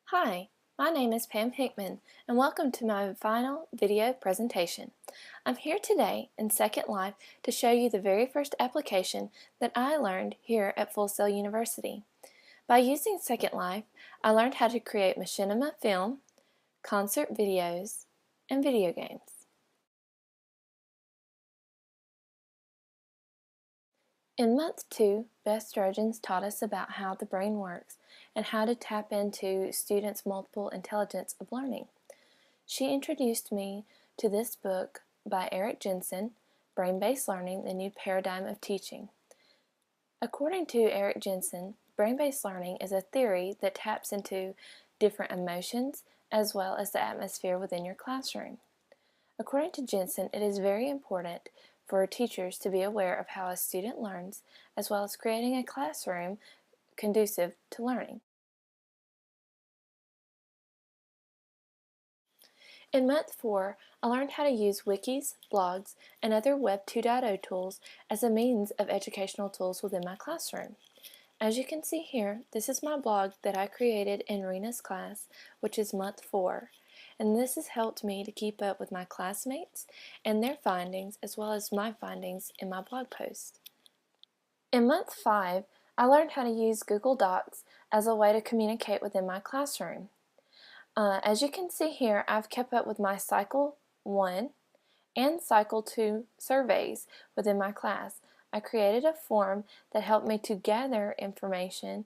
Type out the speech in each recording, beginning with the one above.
Hi, my name is Pam Hickman and welcome to my final video presentation. I'm here today in Second Life to show you the very first application that I learned here at Full Sail University. By using Second Life, I learned how to create machinima film, concert videos, and video games. In month 2, Beth Sturgeons taught us about how the brain works and how to tap into students' multiple intelligence of learning. She introduced me to this book by Eric Jensen, Brain-Based Learning, the New Paradigm of Teaching. According to Eric Jensen, brain-based learning is a theory that taps into different emotions as well as the atmosphere within your classroom. According to Jensen, it is very important for teachers to be aware of how a student learns, as well as creating a classroom conducive to learning. In month 4, I learned how to use wikis, blogs, and other Web 2.0 tools as a means of educational tools within my classroom. As you can see here, this is my blog that I created in Rena's class, which is month 4. And this has helped me to keep up with my classmates and their findings, as well as my findings in my blog post. In month 5, I learned how to use Google Docs as a way to communicate within my classroom. As you can see here, I've kept up with my Cycle 1 and Cycle 2 surveys within my class. I created a form that helped me to gather information.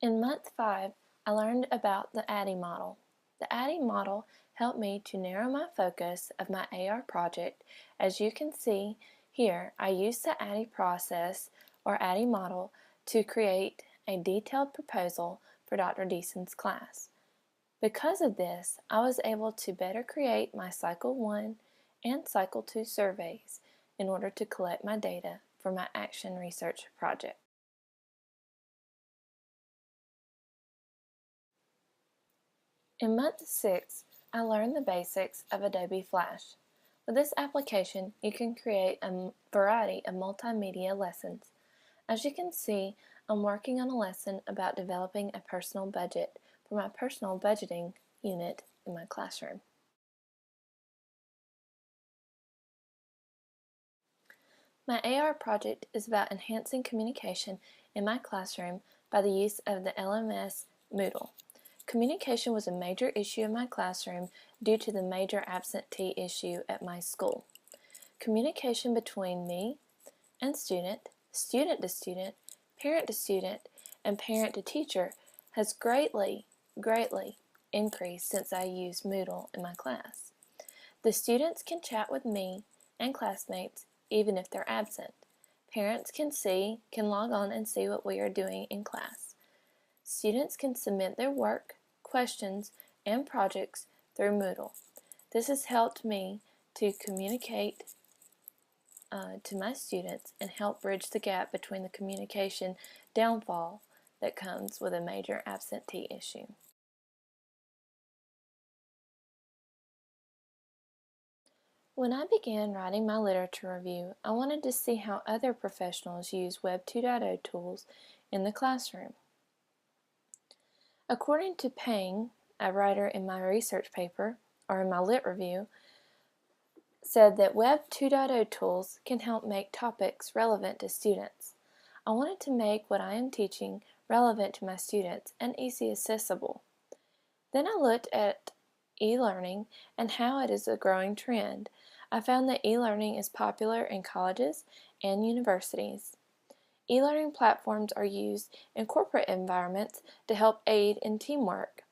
In month 5, I learned about the ADDIE model. The ADDIE model helped me to narrow my focus of my AR project. As you can see here, I used the ADDIE process or ADDIE model to create a detailed proposal for Dr. Deason's class. Because of this, I was able to better create my Cycle 1 and Cycle 2 surveys in order to collect my data for my action research project. In month 6, I learned the basics of Adobe Flash. With this application, you can create a variety of multimedia lessons. As you can see, I'm working on a lesson about developing a personal budget for my personal budgeting unit in my classroom. My AR project is about enhancing communication in my classroom by the use of the LMS Moodle. Communication was a major issue in my classroom due to the major absentee issue at my school. Communication between me and student, student to student, parent to student, and parent to teacher has greatly increased since I used Moodle in my class. The students can chat with me and classmates even if they're absent. Parents can log on and see what we are doing in class. Students can submit their work, questions, and projects through Moodle. This has helped me to communicate to my students and help bridge the gap between the communication downfall that comes with a major absentee issue. When I began writing my literature review, I wanted to see how other professionals use Web 2.0 tools in the classroom. According to Pang, a writer in my research paper, or in my lit review, said that Web 2.0 tools can help make topics relevant to students. I wanted to make what I am teaching relevant to my students and easy accessible. Then I looked at e-learning and how it is a growing trend. I found that e-learning is popular in colleges and universities. E-learning platforms are used in corporate environments to help aid in teamwork.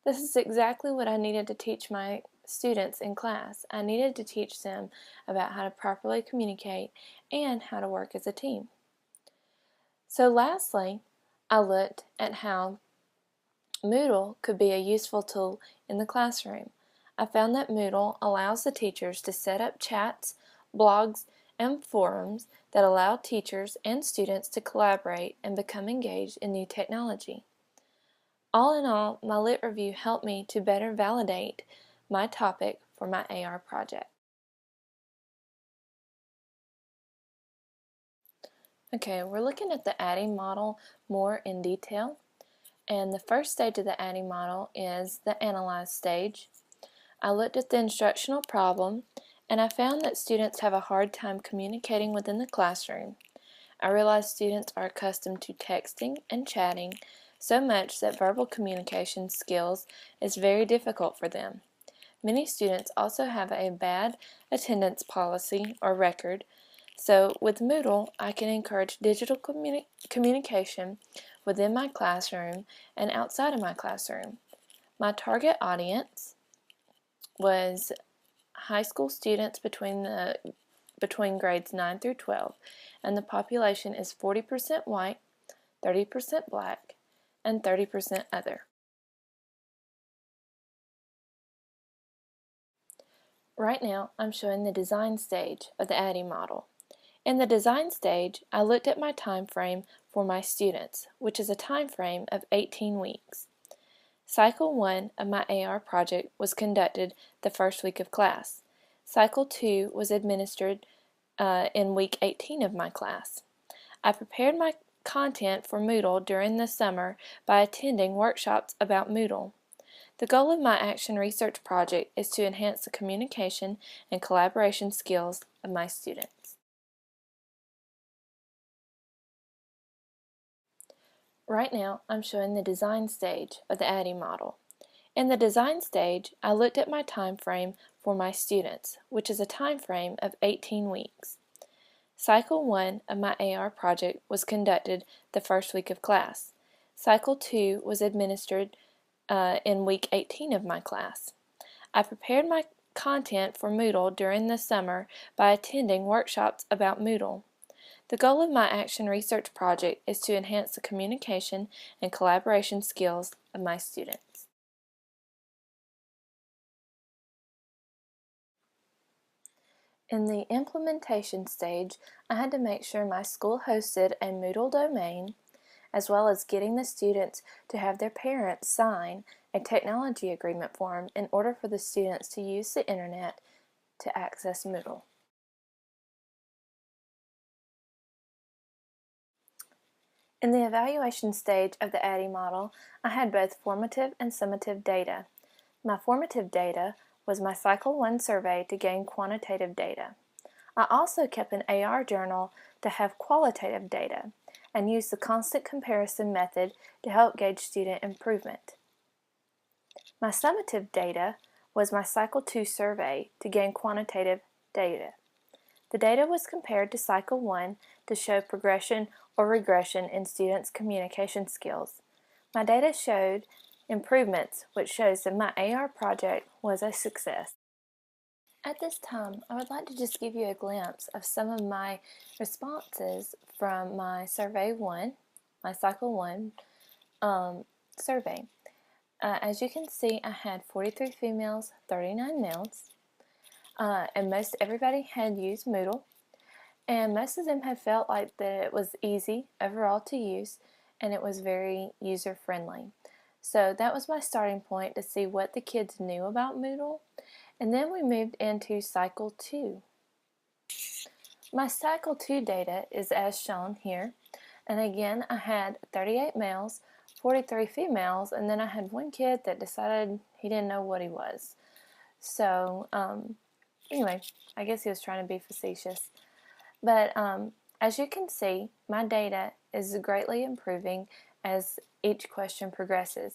This is exactly what I needed to teach my students in class. I needed to teach them about how to properly communicate and how to work as a team. So lastly, I looked at how Moodle could be a useful tool in the classroom. I found that Moodle allows the teachers to set up chats, blogs, and forums that allow teachers and students to collaborate and become engaged in new technology. All in all, my lit review helped me to better validate my topic for my AR project. Okay, we're looking at the adding model more in detail. And the first stage of the adding model is the analyze stage. I looked at the instructional problem and I found that students have a hard time communicating within the classroom. I realized students are accustomed to texting and chatting so much that verbal communication skills is very difficult for them. Many students also have a bad attendance policy or record, so with Moodle I can encourage digital communication within my classroom and outside of my classroom. My target audience was high school students between grades 9 through 12, and the population is 40% white, 30% black, and 30% other. Right now, I'm showing the design stage of the adding model. In the design stage, I looked at my time frame for my students, which is a time frame of 18 weeks. Cycle 1 of my AR project was conducted the first week of class. Cycle 2 was administered in week 18 of my class. I prepared my content for Moodle during the summer by attending workshops about Moodle. The goal of my action research project is to enhance the communication and collaboration skills of my students. Right now, I'm showing the design stage of the adding model. In the design stage, I looked at my time frame for my students, which is a time frame of 18 weeks. Cycle 1 of my AR project was conducted the first week of class. Cycle 2 was administered in week 18 of my class. I prepared my content for Moodle during the summer by attending workshops about Moodle. The goal of my action research project is to enhance the communication and collaboration skills of my students. In the implementation stage, I had to make sure my school hosted a Moodle domain, as well as getting the students to have their parents sign a technology agreement form in order for the students to use the internet to access Moodle. In the evaluation stage of the ADDIE model, I had both formative and summative data. My formative data was my Cycle 1 survey to gain quantitative data. I also kept an AR journal to have qualitative data and used the constant comparison method to help gauge student improvement. My summative data was my Cycle 2 survey to gain quantitative data. The data was compared to Cycle 1 to show progression or regression in students' communication skills. My data showed improvements, which shows that my AR project was a success. At this time, I would like to just give you a glimpse of some of my responses from my Survey 1, my Cycle 1 survey. As you can see, I had 43 females, 39 males, and most everybody had used Moodle, and most of them had felt like that it was easy overall to use, and it was very user-friendly. So that was my starting point to see what the kids knew about Moodle. And then we moved into Cycle 2. My Cycle 2 data is as shown here. And again, I had 38 males, 43 females, and then I had one kid that decided he didn't know what he was. So, anyway, I guess he was trying to be facetious. But as you can see, my data is greatly improving as each question progresses.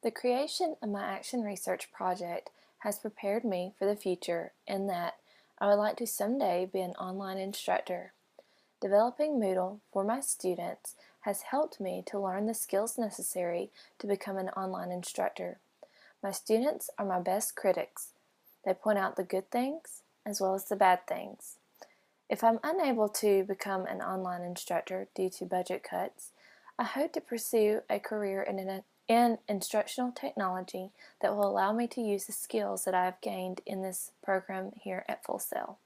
The creation of my action research project has prepared me for the future in that I would like to someday be an online instructor. Developing Moodle for my students has helped me to learn the skills necessary to become an online instructor. My students are my best critics. They point out the good things as well as the bad things. If I'm unable to become an online instructor due to budget cuts, I hope to pursue a career in instructional technology that will allow me to use the skills that I have gained in this program here at Full Sail.